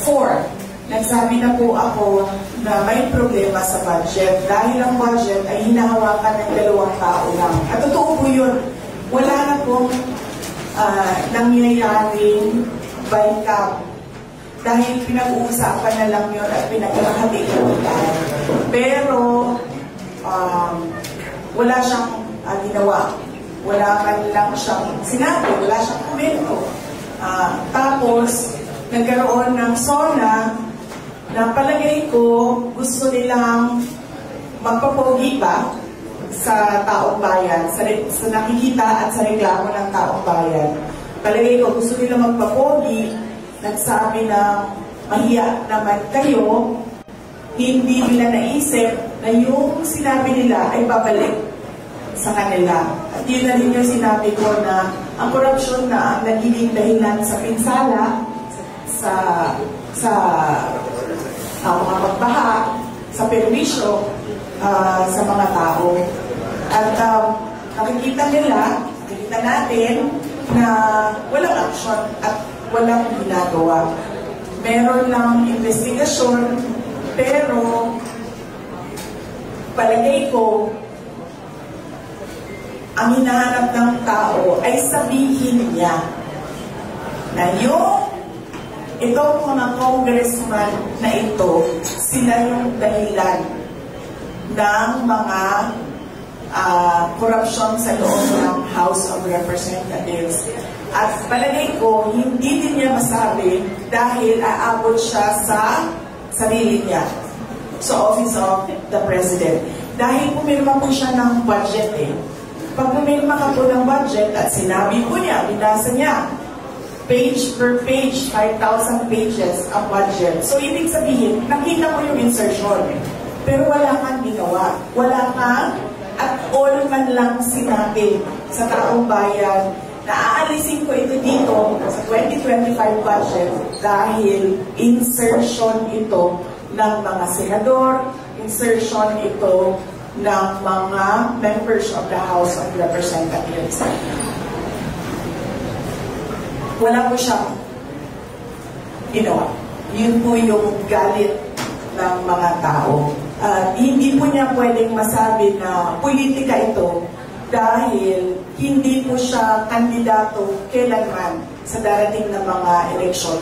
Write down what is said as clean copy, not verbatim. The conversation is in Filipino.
Four, nagsabi na po ako na may problema sa budget dahil ang budget ay hinahawakan ng 2 tao lang. At totoo po yun. Wala na pong nangyayaring bike-up dahil pinag-uusapan na lang yun at pinagkakatikan. Pero wala siyang ginawa. Wala man lang siyang sinabi, wala siyang komento. Tapos, nagkaroon ng SONA na palagay ko gusto nilang magpapogi pa sa taong bayan, sa nakikita at sa reklamo ng taong bayan. Palagay ko gusto nilang magpapogi, nagsabi na mahiya naman kayo, hindi nila naisip na yung sinabi nila ay babalik sa kanila. At yun na rin yung sinabi ko na ang korupsyon na ang nagiging dahilan sa pinsala, sa mga pagbaha, sa perwisyo sa mga tao. At nakikita natin na walang action at walang ginagawa. Meron lang investigasyon, pero palagay ko, ang hinahanap ng tao ay sabihin niya na itong mga congressman na ito, sila yung dahilan ng mga korupsyon sa loob ng House of Representatives. At palagay ko, hindi din niya masabi dahil aabot siya sa sarili niya, sa Office of the President. Dahil pumirma po siya ng budget Pag pumirma ka po ng budget at sinabi po niya, binasa niya, page per page, 5,000 pages ang budget. So, ibig sabihin, nakita mo yung insertion. Pero wala kang ginawa. Wala kang at all man lang sinabi sa taong bayan na aalisin ko ito dito sa 2025 budget dahil insertion ito ng mga senador, insertion ito ng mga members of the House of Representatives. Wala po siyang ginawa. Yun po yung galit ng mga tao. Hindi po niya pwedeng masabi na politika ito dahil hindi po siya kandidato kailanman sa darating na mga eleksyon.